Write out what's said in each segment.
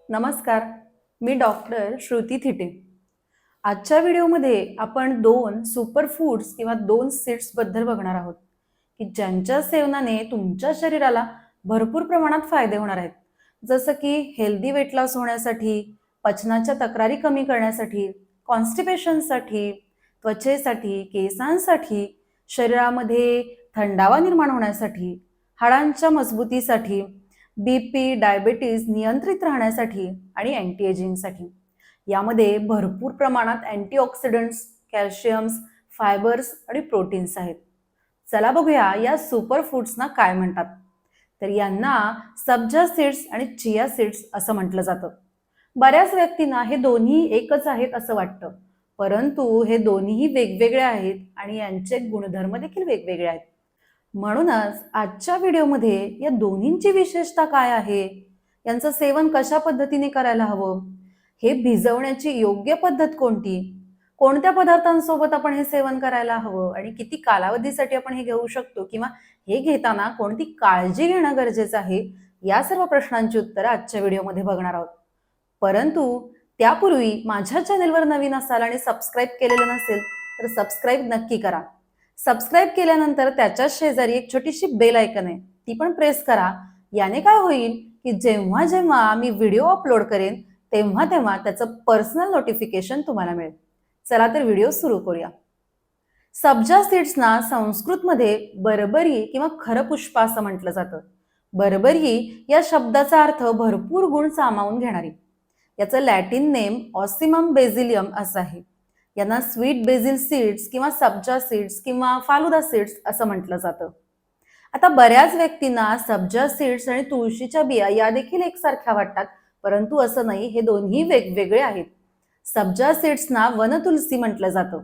नमस्कार. मी डॉक्टर श्रुती थिटे. आजच्या व्हिडिओमध्ये आपण दोन सुपर फूड्स किंवा दोन सीड्स बद्दल बघणार आहोत की ज्यांच्या सेवनाने तुमच्या शरीराला भरपूर प्रमाणात फायदे होणार आहेत. जसं की हेल्दी वेट लॉस होण्यासाठी, पचनाच्या तक्रारी कमी करण्यासाठी, कॉन्स्टिपेशनसाठी, त्वचेसाठी, केसांसाठी, शरीरामध्ये थंडावा निर्माण होण्यासाठी, हाडांच्या मजबूतीसाठी, बीपी डायबेटीज नियंत्रित राहण्यासाठी आणि अँटी एजिंगसाठी. यामध्ये भरपूर प्रमाणात अँटीऑक्सिडंट्स, कॅल्शियम्स, फायबर्स आणि प्रोटीन्स आहेत. चला बघूया या सुपर फूड्सना काय म्हणतात. तर यांना सब्जा सीड्स आणि चिया सीड्स असं म्हटलं जातं. बऱ्याच व्यक्तींना हे दोन्ही एकच आहेत असं वाटतं, परंतु हे दोन्हीही वेगवेगळे आहेत आणि यांचे गुणधर्म देखील वेगवेगळे आहेत. म्हणूनच आजच्या व्हिडिओमध्ये या दोन्हींची विशेषता काय आहे, यांचं सेवन कशा पद्धतीने करायला हवं, हे भिजवण्याची योग्य पद्धत कोणती, कोणत्या पदार्थांसोबत आपण हे सेवन करायला हवं आणि किती कालावधीसाठी आपण हे घेऊ शकतो किंवा हे घेताना कोणती काळजी घेणं गरजेचं आहे, या सर्व प्रश्नांची उत्तरं आजच्या व्हिडिओमध्ये बघणार आहोत. परंतु त्यापूर्वी माझ्या चॅनेलवर नवीन असाल आणि सबस्क्राईब केलेलं नसेल तर सबस्क्राईब नक्की करा. सबस्क्राईब केल्यानंतर त्याच्याच शेजारी एक छोटीशी बेल आयकन आहे, ती पण प्रेस करा. याने काय होईल की जेव्हा जेव्हा मी व्हिडिओ अपलोड करेन तेव्हा तेव्हा त्याचं पर्सनल नोटिफिकेशन तुम्हाला मिळेल. चला तर व्हिडिओ सुरू करूया. सब्जा सीड्सना संस्कृतमध्ये बरबरी किंवा खरपुष्प असं म्हटलं जातं. बरबरी या शब्दाचा अर्थ भरपूर गुण सामावून घेणारी. याचं लॅटिन नेम ऑसिमम बेझिलियम असं आहे. यांना स्वीट बेझिल सीड्स किंवा सब्जा सीड्स किंवा फालुदा सीड्स असं म्हटलं जातं. आता बऱ्याच व्यक्तींना सब्जा सीड्स आणि तुळशीच्या बिया या देखील एकसारख्या वाटतात, परंतु असं नाही, हे दोन्ही वेगवेगळे आहेत. सब्जा सीड्सना वनतुलसी म्हटलं जातं.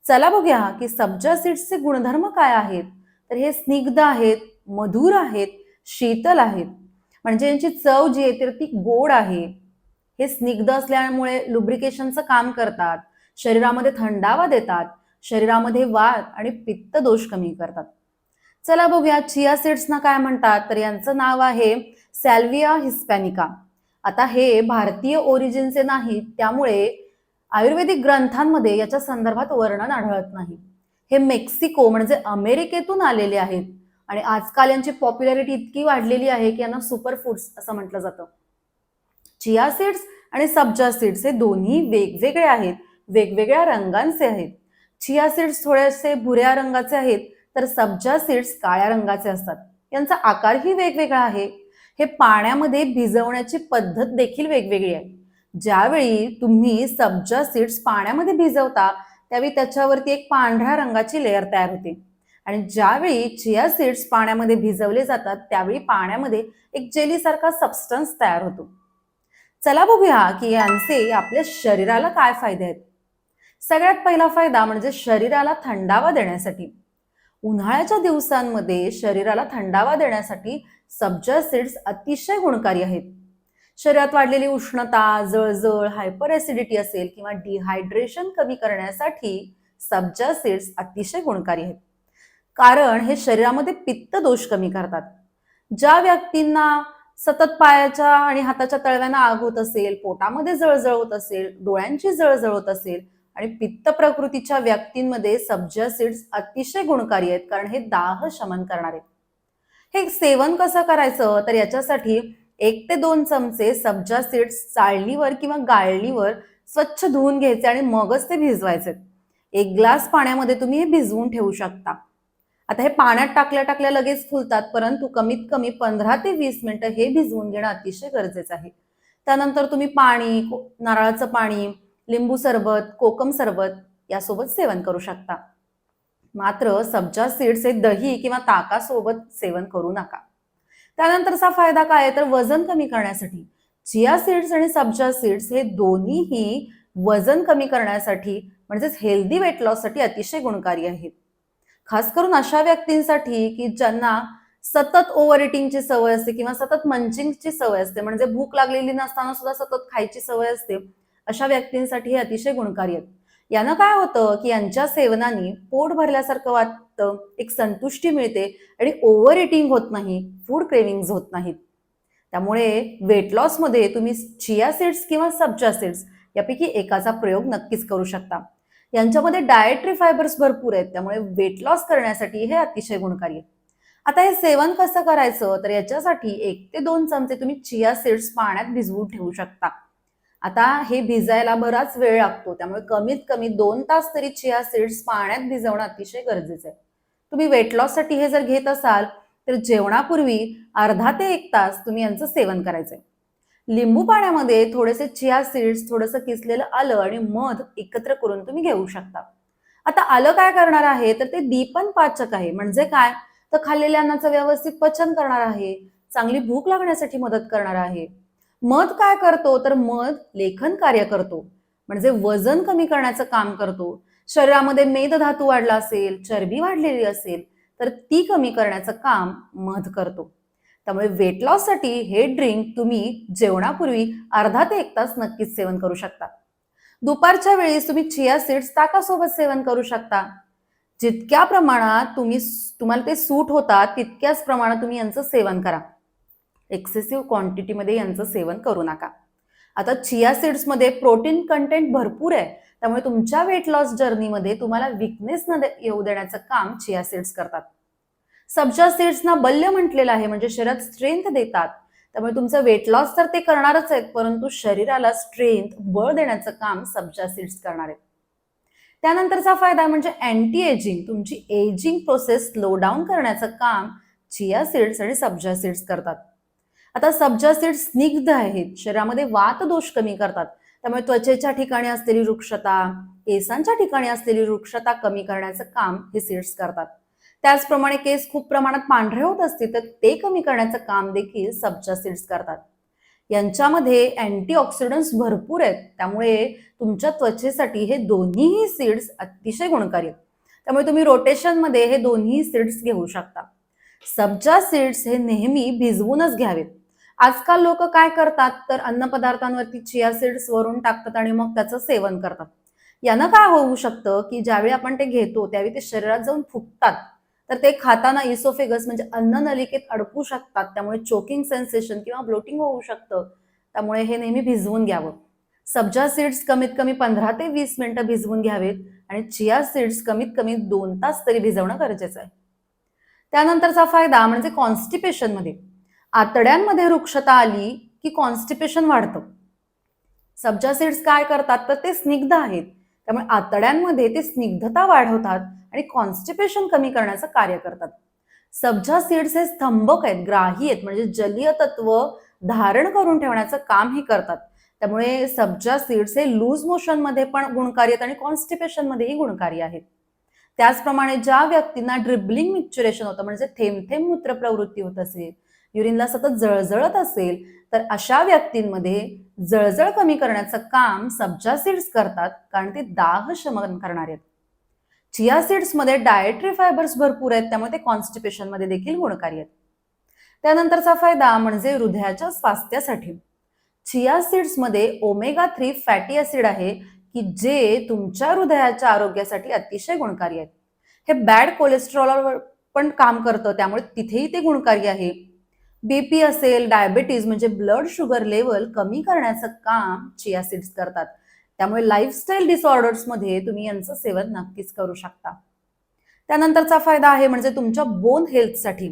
चला बघूया की सब्जा सीड्सचे गुणधर्म काय आहेत. तर हे स्निग्ध आहेत, मधुर आहेत, शीतल आहेत. म्हणजे यांची चव जी आहे तर ती गोड आहे. हे स्निग्ध असल्यामुळे लुब्रिकेशनचं काम करतात, शरीरामध्ये थंडावा देतात, शरीरामध्ये वात आणि पित्त दोष कमी करतात. चला बघूया चिया सीड्सना काय म्हणतात. तर यांचं नाव आहे सॅल्विया हिस्पॅनिका. आता हे भारतीय ओरिजिनचे नाहीत, त्यामुळे आयुर्वेदिक ग्रंथांमध्ये याच्या संदर्भात वर्णन आढळत नाही. हे मेक्सिको म्हणजे अमेरिकेतून आलेले आहेत आणि आजकाल यांची पॉप्युलॅरिटी इतकी वाढलेली आहे की यांना सुपर फूड्स असं म्हटलं जातं. चिया सीड्स आणि सब्जा सीड्स हे दोन्ही वेगवेगळे आहेत, वेगवेगळ्या रंगांचे आहेत. चिया सीड्स थोडेसे भुऱ्या रंगाचे आहेत तर सब्जा सीड्स काळ्या रंगाचे असतात. यांचा आकारही वेगवेगळा आहे. हे पाण्यामध्ये भिजवण्याची पद्धत देखील वेगवेगळी आहे. ज्यावेळी तुम्ही सब्जा सीड्स पाण्यामध्ये भिजवता त्यावेळी त्याच्यावरती एक पांढऱ्या रंगाची लेअर तयार होते आणि ज्यावेळी चिया सीड्स पाण्यामध्ये भिजवले जातात त्यावेळी पाण्यामध्ये एक जेलीसारखा सबस्टन्स तयार होतो. चला बघूया की यांचे आपल्या शरीराला काय फायदे आहेत. सगळ्यात पहिला फायदा म्हणजे शरीराला थंडावा देण्यासाठी. उन्हाळ्याच्या दिवसांमध्ये शरीराला थंडावा देण्यासाठी सब्जा सीड्स अतिशय गुणकारी आहेत. शरीरात वाढलेली उष्णता, जळजळ, हायपर ऍसिडिटी असेल किंवा डिहायड्रेशन कमी करण्यासाठी सब्जा सीड्स अतिशय गुणकारी आहेत, कारण हे शरीरामध्ये पित्त दोष कमी करतात. ज्या व्यक्तींना सतत पायाच्या आणि हाताच्या तळव्यांना आग होत असेल, पोटामध्ये जळजळ होत असेल, डोळ्यांची जळजळ होत असेल आणि पित्त प्रकृतीच्या व्यक्तींमध्ये सब्जा सीड्स अतिशय गुणकारी आहेत, कारण हे दाह शमन करणारे. हे सेवन कसं करायचं तर याच्यासाठी 1 ते 2 चमचे सब्जा सीड्स चाळणीवर किंवा गाळणीवर स्वच्छ धुवून घ्यायचे आणि मगच ते भिजवायचे. 1 ग्लास पाण्यामध्ये तुम्ही हे भिजवून ठेवू शकता. आता हे पाण्यात टाकल्या टाकल्या लगेच फुलतात, परंतु कमीत कमी 15 ते 20 मिनिटं हे भिजवून घेणं अतिशय गरजेचं आहे. त्यानंतर तुम्ही पाणी, नारळाचं पाणी, लिंबू सरबत, कोकम सरबत यासोबत सेवन करू शकता. मात्र सब्जा सीड्स हे दही किंवा ताकासोबत सेवन करू नका. त्यानंतरचा फायदा काय आहे तर वजन कमी करण्यासाठी. चिया सीड्स आणि सब्जा सीड्स हे दोन्हीही वजन कमी करण्यासाठी म्हणजेच हेल्दी वेट लॉससाठी अतिशय गुणकारी आहेत. खास करून अशा व्यक्तींसाठी की ज्यांना सतत ओव्हर इटिंगची सवय असते किंवा सतत मंचिंगची सवय असते, म्हणजे भूक लागलेली नसताना सुद्धा सतत खायची सवय असते, अशा व्यक्तींसाठी हे अतिशय गुणकारी आहेत. यानं काय होतं की यांच्या सेवनाने पोट भरल्यासारखं वाटतं, एक संतुष्टी मिळते आणि ओव्हर इटिंग होत नाही, फूड क्रेविंग्स होत नाहीत. त्यामुळे वेट लॉसमध्ये तुम्ही चिया सीड्स किंवा सब्जा सीड्स यापैकी एकाचा प्रयोग नक्कीच करू शकता. यांच्यामध्ये डाएटरी फायबर्स भरपूर आहेत, त्यामुळे वेट लॉस करण्यासाठी हे अतिशय गुणकारी आहे. आता हे सेवन कसं करायचं, तर याच्यासाठी 1 ते 2 चमचे तुम्ही चिया सीड्स पाण्यात भिजवून ठेवू शकता. आता हे भिजायला बराच वेळ लागतो, त्यामुळे कमीत कमी 2 तास तरी चिया सीड्स पाण्यात भिजवणं अतिशय गरजेचं आहे. तुम्ही वेट लॉससाठी हे जर घेत असाल तर जेवणापूर्वी अर्धा ते 1 तास तुम्ही यांचं सेवन करायचंय. लिंबू पाण्यामध्ये थोडेसे चिया सीड्स, थोडंसं किसलेलं आलं आणि मध एकत्र करून तुम्ही घेऊ शकता. आता आलं काय करणार आहे, तर ते दीपन पाचक आहे. म्हणजे काय, तर खाल्लेल्या अन्नाचं व्यवस्थित पचन करणार आहे, चांगली भूक लागण्यासाठी मदत करणार आहे. मध काय करतो, तर मध लेखन कार्य करतो, म्हणजे वजन कमी करण्याचं काम करतो. शरीरामध्ये मेदधातू वाढला असेल, चरबी वाढलेली असेल तर ती कमी करण्याचं काम मध करतो. त्यामुळे वेट लॉससाठी हे ड्रिंक तुम्ही जेवणापूर्वी अर्धा ते 1 तास नक्कीच सेवन करू शकता. दुपारच्या वेळेस तुम्ही चिया सीड्स ताकासोबत सेवन करू शकता. जितक्या प्रमाणात तुम्हाला ते सूट होतात तितक्याच प्रमाणात तुम्ही यांचं सेवन करा. एक्सेसिव्ह क्वांटिटीमध्ये यांचं सेवन करू नका. आता चिया सीड्समध्ये प्रोटीन कंटेंट भरपूर आहे, त्यामुळे तुमच्या वेट लॉस जर्नीमध्ये तुम्हाला विकनेस न येऊ देण्याचं काम चिया सीड्स करतात. सब्जा सीड्सना बल्य म्हटलेलं आहे, म्हणजे शरीरात स्ट्रेंथ देतात. त्यामुळे तुमचं वेट लॉस तर ते करणारच आहेत, परंतु शरीराला स्ट्रेंथ, बळ देण्याचं काम सब्जा सीड्स करणार आहेत. त्यानंतरचा फायदा म्हणजे अँटी एजिंग, तुमची एजिंग प्रोसेस स्लो डाऊन करण्याचं काम चिया सीड्स आणि सब्जा सीड्स करतात. आता सब्जा सीड्स स्निग्ध आहेत, शरीरामध्ये वात दोष कमी करतात. त्यामुळे त्वचेच्या ठिकाणी असलेली रुक्षता, केसांच्या ठिकाणी असलेली रुक्षता कमी करण्याचं काम हे सीड्स करतात. त्याचप्रमाणे केस खूप प्रमाणात पांढरे होत असतील तर ते कमी करण्याचं काम देखील सब्जा सीड्स करतात. यांच्यामध्ये अँटीऑक्सिडंट्स भरपूर आहेत, त्यामुळे तुमच्या त्वचेसाठी हे दोन्हीही सीड्स अतिशय गुणकारी आहेत. त्यामुळे तुम्ही रोटेशनमध्ये हे दोन्ही सीड्स घेऊ शकता. सब्जा सीड्स हे नेहमी भिजवूनच घ्यावेत. आजकाल लोक काय करतात, तर अन्नपदार्थांवरती चिया सीड्स वरून टाकतात आणि मग त्याचं सेवन करतात. यानं काय होऊ शकतं, की ज्यावेळी आपण ते घेतो त्यावेळी ते शरीरात जाऊन फुगतात, तर ते खाताना इसोफेगस म्हणजे अन्ननलिकेत अडकू शकतात. त्यामुळे चोकिंग सेन्सेशन किंवा ब्लोटिंग होऊ शकतं. त्यामुळे हे नेहमी भिजवून घ्यावं. सब्जा सीड्स कमीत कमी 15 ते 20 मिनिटं भिजवून घ्यावेत आणि चिया सीड्स कमीत कमी 2 तास तरी भिजवणं गरजेचं आहे. त्यानंतरचा फायदा म्हणजे कॉन्स्टिपेशनमध्ये. आतड्यांमध्ये रुक्षता आली की कॉन्स्टिपेशन वाढतं. सब्जा सीड्स काय करतात, तर ते स्निग्ध आहेत, त्यामुळे आतड्यांमध्ये ते स्निग्धता वाढवतात आणि कॉन्स्टिपेशन कमी करण्याचं कार्य करतात. सब्जा सीड्स हे स्तंभक आहेत, ग्राही आहेत, म्हणजे जलीय तत्व धारण करून ठेवण्याचं काम हे करतात. त्यामुळे सब्जा सीड्स हे लूज मोशनमध्ये पण गुणकारी आहेत आणि कॉन्स्टिपेशन मध्येही गुणकारी आहेत. त्याचप्रमाणे ज्या व्यक्तींना ड्रिबलिंग मिक्चुरेशन होतं, म्हणजे थेंब थेंब मूत्र प्रवृत्ती होत असेल, युरिनला सतत जळजळत असेल, तर अशा व्यक्तींमध्ये जळजळ कमी करण्याचं काम सब्जा सीड्स करतात, कारण ते दाह शमन करणार आहेत. चिया सीड्स मध्ये डाएटरी फायबर्स भरपूर आहेत, त्यामुळे ते कॉन्स्टिपेशन मध्ये देखील गुणकारी आहेत. त्यानंतरचा फायदा म्हणजे हृदयाच्या स्वास्थ्यासाठी. चिया सीड्स मध्ये ओमेगा 3 फॅटी ऍसिड आहे, की जे तुमच्या हृदयाच्या आरोग्यासाठी अतिशय गुणकारी आहेत. हे बॅड कोलेस्ट्रॉलवर पण काम करतं, त्यामुळे तिथेही ते गुणकारी आहे. बीपी असेल, डायबिटीज म्हणजे ब्लड शुगर लेवल कमी करण्याचं काम चिया सीड्स करतात. त्यामुळे लाईफस्टाईल डिसऑर्डर्स मध्ये तुम्ही यांचं सेवन नक्कीच करू शकता. त्यानंतरचा फायदा आहे म्हणजे तुमच्या बोन हेल्थसाठी.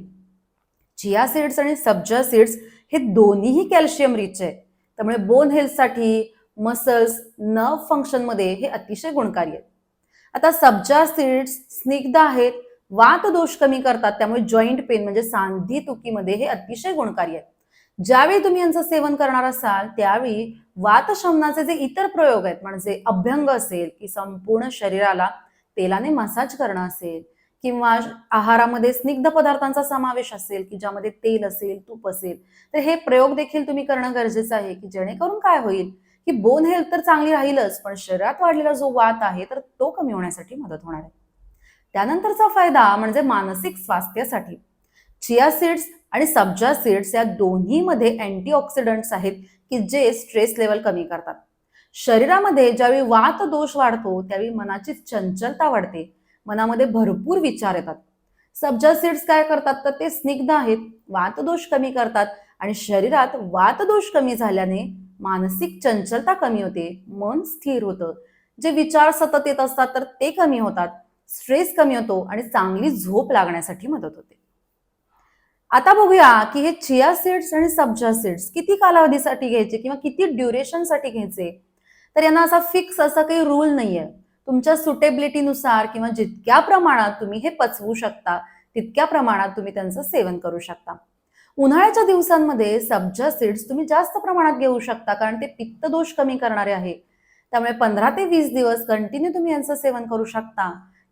चिया सीड्स आणि सब्जा सीड्स हे दोन्हीही कॅल्शियम रिच आहे, त्यामुळे बोन हेल्थसाठी, मसल्स, नर्व फंक्शन मध्ये हे अतिशय गुणकारी आहेत. आता सब्जा सीड्स स्निग्ध आहेत, वात दोष कमी करतात, त्यामुळे जॉईंट पेन म्हणजे सांधी दुखीमध्ये हे अतिशय गुणकारी आहे. ज्यावेळी तुम्ही यांचं सेवन करणार असाल त्यावेळी वात शमनाचे जे इतर प्रयोग आहेत, म्हणजे अभ्यंग असेल की संपूर्ण शरीराला तेलाने मसाज करणं असेल, किंवा आहारामध्ये स्निग्ध पदार्थांचा समावेश असेल की ज्यामध्ये तेल असेल, तूप असेल, तर हे प्रयोग देखील तुम्ही करणं गरजेचं आहे, की जेणेकरून काय होईल की बोन हेल्थ तर चांगली राहीलच, पण शरीरात वाढलेला जो वात आहे तर तो कमी होण्यासाठी मदत होणार आहे. त्यानंतरचा फायदा म्हणजे मानसिक स्वास्थ्यासाठी. चिया सीड्स आणि सब्जा सीड्स या दोन्हीमध्ये अँटीऑक्सिडंट्स आहेत, की जे स्ट्रेस लेवल कमी करतात. शरीरामध्ये ज्यावेळी वात दोष वाढतो त्यावेळी मनाची चंचलता वाढते, मनामध्ये भरपूर विचार येतात. सब्जा सीड्स काय करतात तर ते स्निग्ध आहेत, वातदोष कमी करतात आणि शरीरात वातदोष कमी झाल्याने मानसिक चंचलता कमी होते, मन स्थिर होतं, जे विचार सतत येत असतात तर ते कमी होतात, स्ट्रेस कमी होतो आणि चांगली झोप लागण्यासाठी मदत होते. आता बघूया की हे चिया सीड्स आणि सब्जा सीड्स किती कालावधीसाठी घ्यायचे किंवा किती ड्युरेशनसाठी घ्यायचे. तर यांना असा फिक्स असा काही रूल नाहीये. तुमच्या सुटेबिलिटीनुसार किंवा जितक्या प्रमाणात तुम्ही हे पचवू शकता तितक्या प्रमाणात तुम्ही त्यांचं सेवन करू शकता. उन्हाळ्याच्या दिवसांमध्ये सब्जा सीड्स तुम्ही जास्त प्रमाणात घेऊ शकता कारण ते पित्त दोष कमी करणारे आहे. त्यामुळे 15 ते 20 दिवस कंटिन्यू तुम्ही यांचं सेवन करू शकता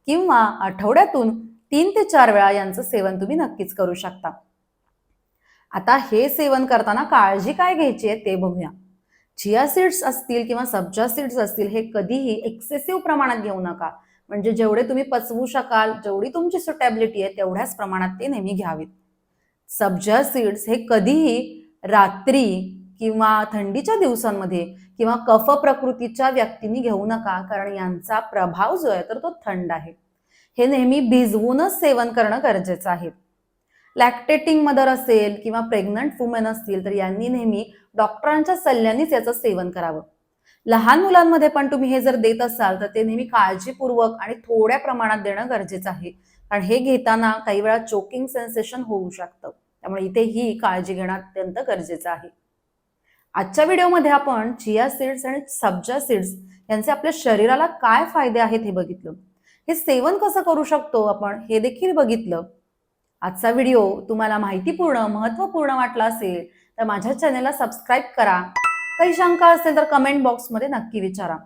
किंवा आठवड्यातून 3 ते 4 वेळा यांचं सेवन तुम्ही नक्कीच करू शकता. आता हे सेवन करताना काळजी काय घ्यायची आहे ते बघूया. चिया सीड्स असतील किंवा सब्जा सीड्स असतील हे कधीही एक्सेसिव्ह प्रमाणात घेऊ नका. म्हणजे जेवढे तुम्ही पचवू शकाल, जेवढी तुमची सुटेबिलिटी आहे तेवढ्याच प्रमाणात ते नेहमी घ्यावीत. सब्जा सीड्स हे कधीही रात्री किंवा थंडीच्या दिवसांमध्ये किंवा कफ प्रकृतीच्या व्यक्तींनी घेऊ नका कारण यांचा प्रभाव जो आहे तर तो थंड आहे. हे नेहमी भिजवूनच सेवन करणं गरजेचं आहे. लॅक्टेटिंग मदर असेल किंवा प्रेग्नंट वुमेन असतील तर यांनी नेहमी डॉक्टरांच्या सल्ल्यानेच याचं सेवन करावं. लहान मुलांमध्ये पण तुम्ही हे जर देत असाल तर ते नेहमी काळजीपूर्वक आणि थोड्या प्रमाणात देणं गरजेचं आहे कारण हे घेताना काही वेळा चोकिंग सेन्सेशन होऊ शकतं. त्यामुळे इथे ही काळजी घेणं अत्यंत गरजेचं आहे. आजच्या व्हिडिओमध्ये आपण चिया सीड्स आणि सब्जा सीड्स यांचे आपल्या शरीराला काय फायदे आहेत हे बघितलं. हे सेवन कसं करू शकतो आपण हे देखील बघितलं. आजचा व्हिडिओ तुम्हाला माहितीपूर्ण महत्त्वपूर्ण वाटला असेल तर माझ्या चॅनलला सबस्क्राईब करा. काही शंका असेल तर कमेंट बॉक्समध्ये नक्की विचारा.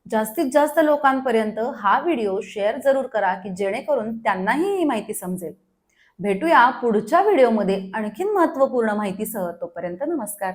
जास्तीत जास्त लोकांपर्यंत हा व्हिडिओ शेअर जरूर करा की जेणेकरून त्यांनाही ही माहिती समजेल. भेटूया पुढच्या व्हिडिओमध्ये आणखीन महत्त्वपूर्ण माहितीसह. तोपर्यंत नमस्कार.